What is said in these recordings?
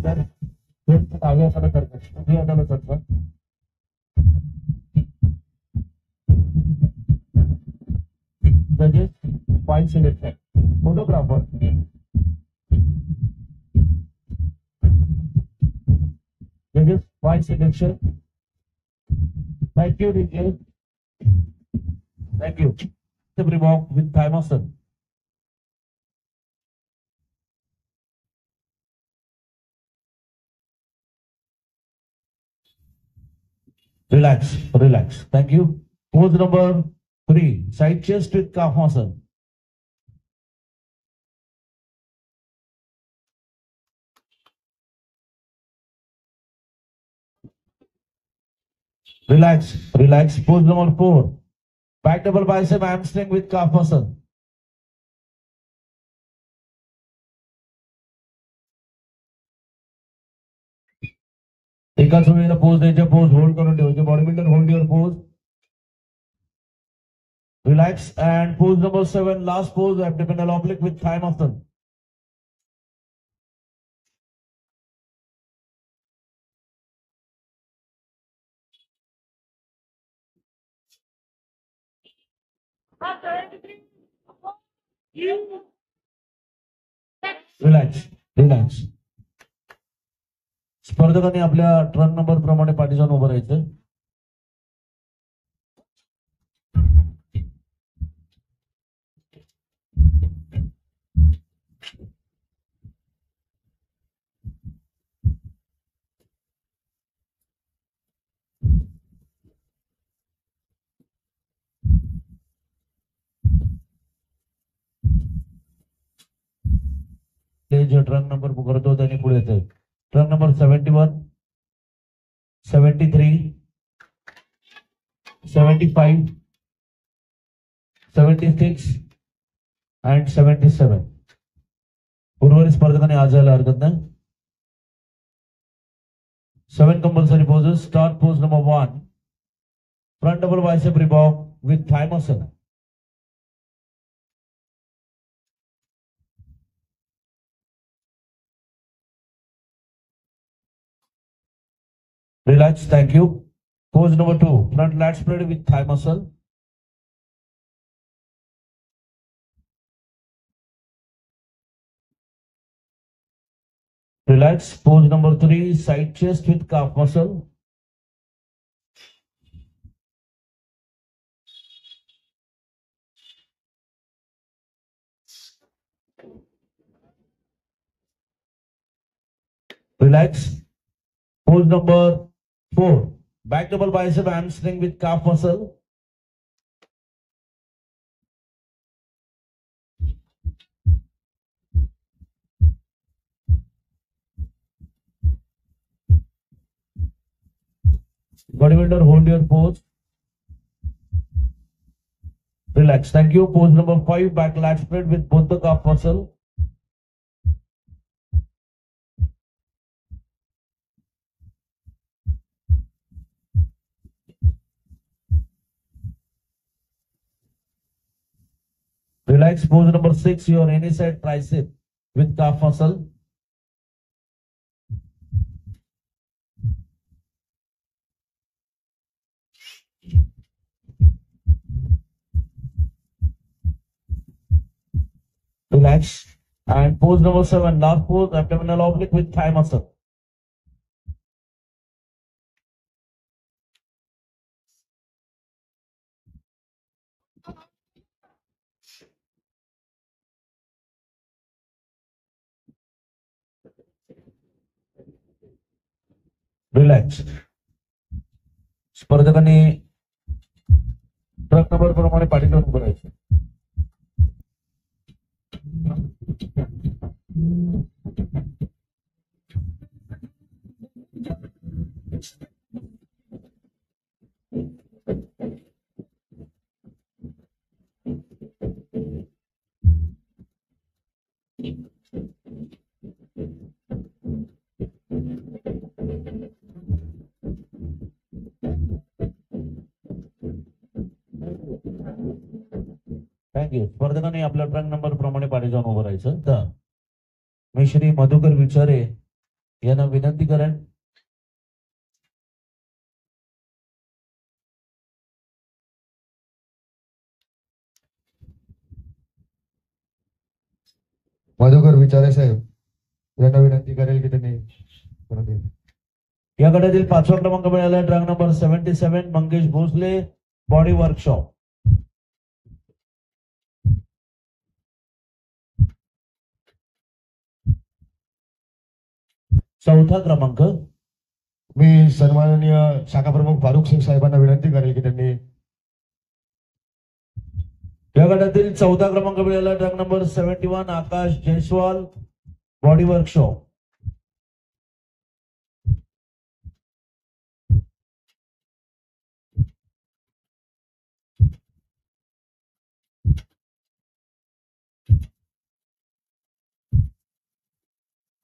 Metre आगे सरकार judges point selection photographer judges point selection. Thank you, DJ. Thank you. Every walk with thigh muscle. Relax, relax. Thank you. Pose number 3, side chest with calf muscle. Relax, relax. Pose number 4, back double bicep hamstring with calf muscle. एकाच वेळेला pose द्यायच्या, pose hold करून ठेवायचे. Body builder hold your pose. Relax and pose number 7, last pose, abdominal oblique with thigh muscle. Relax, relax. स्पर्धकांनी आपल्या truck number प्रमाणे पाठी जाऊन उभं राहायचं. जो ट्रक नंबर करतो त्यांनी पुढे येतोय. Truck number 71, 73, 75, 76 and 77. उर्वरित स्पर्धकांनी आज यायला हरकत नाही. 7 compulsory poses. Start pose number 1, front double bicep revolve with thigh muscle. Relax, thank you. Pose number 2, front lat spread with thigh muscle. Relax. Pose number 3, side chest with calf muscle. Relax. Pose number 4, back double bicep hamstring with calf muscle. Bodybuilder, hold your pose. Relax. Thank you. Pose number 5, back lat spread with both the calf muscle. Relax. Pose number 6, your any side tricep with calf muscle. Relax. And pose number 7, last pose, abdominal oblique with thigh muscle. Relax. स्पर्धकांनी truck number प्रमाणे पाठी जाऊन उभं राहायचं. Thank you. स्पर्धकांनी आपल्या truck number प्रमाणे पाठी जाऊन उभं राहायचं. मी श्री मधुकर विचारे यांना विनंती करेन. मधुकर विचारे साहेब यांना विनंती करेल की त्यांनी या गटातील 5वा क्रमांक मिळाला track number 77 Mangesh Bhosale body workshop. चौथा क्रमांक मी सन्माननीय शाखा प्रमुख फारुख सिंग साहेबांना विनंती करेल की त्यांनी या गटातील 14 क्रमांक मिळाला ट्रॅक नंबर 71 आकाश जयस्वाल बॉडी वर्कशॉप.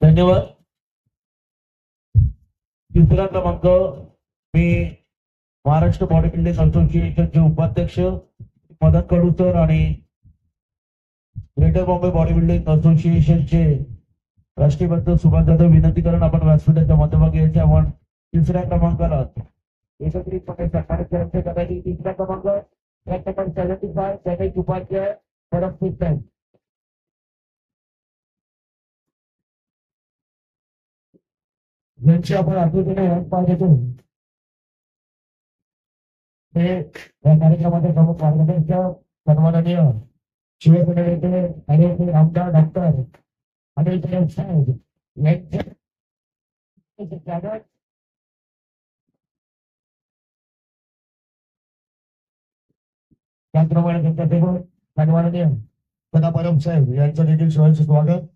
धन्यवाद. तिसरा क्रमांक मी महाराष्ट्र बॉडी बिल्डिंग असोसिएशनचे उपाध्यक्ष मदन कडू सर आणि ग्रेटर बॉम्बे बॉडी बिल्डिंग असोसिएशनचे राष्ट्रीय अध्यक्ष सुभाष जाधव विनंती करून आपण व्यासपीठाच्या मध्यभागी यायचे. आपण तिसऱ्या क्रमांकाला एकत्रितपणे सन्मानित करायचे. कदाचित तिसरा क्रमांक 75 जगेश उपाध्याय परमप्रीत साहेब. यांची आपण आकृतीने पाहिजे हे या कार्यक्रमाचे प्रमुख मार्गदर्शक सन्माननीय शिवसेना नेते आणि आमदार डॉक्टर अनिल जैन साहेब यांचे त्याचप्रमाणे त्यांच्यासोबत सन्माननीय सदा परम साहेब यांचं देखील शिवायचं स्वागत.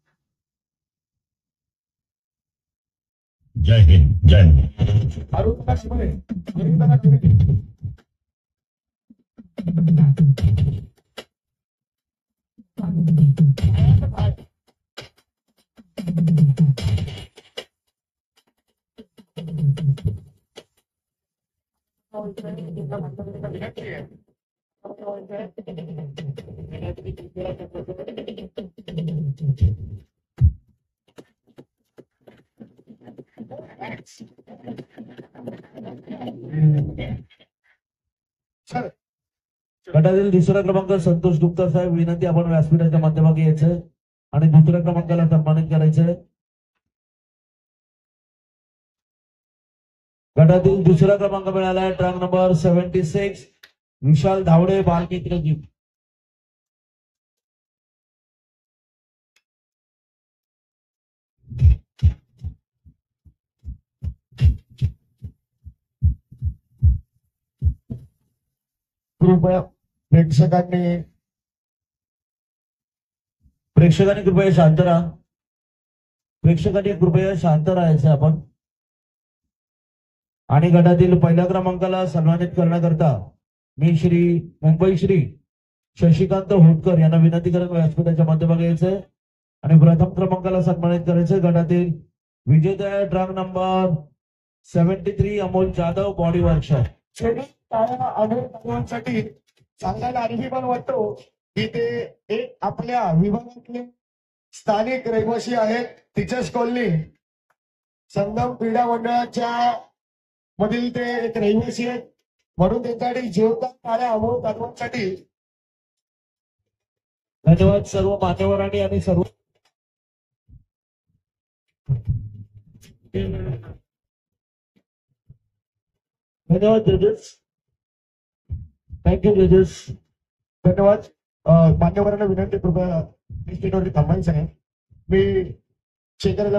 जय हिंद जय हिंद. गटातील दुसरा क्रमांक संतोष गुप्ता साहेब विनंती आपण व्यासपीठाच्या माध्यमातून यायचं आणि दुसऱ्या क्रमांकाला सन्मानित करायचं. गटातील दुसरा क्रमांक मिळाला आहे ट्रॅक नंबर 76 विशाल धावडे बालमित्रजी. कृपया प्रेक्षकांनी कृपया शांत राहा. प्रेक्षकांनी कृपया शांत राहायचं आपण. आणि गटातील पहिल्या क्रमांकाला सन्मानित करण्याकरता मी मुंबई श्री शशिकांत होटकर यांना विनंती करत व्यासपीठाच्या माध्यमातून यायचंय आणि प्रथम क्रमांकाला सन्मानित करायचंय. गटातील विजेता track number 73 Amol Jadhav body workshop. Amol सांगायला आणखी पण वाटतो की ते एक आपल्या विभागातले स्थानिक रहिवासी आहेत. टीचर्स कॉलनी संगम क्रीडा मंडळाच्या मधील ते एक रहिवासी आहेत म्हणून त्यांच्यासाठी जोरदार टाळ्या अमोल जाधवांसाठी. धन्यवाद सर्व मान्यवरांनी आणि सर्व धन्यवाद जजेस. थँक्यू जजेस. धन्यवाद. मान्यवरांना विनंती कृपया थांबायचं आहे. मी शेखर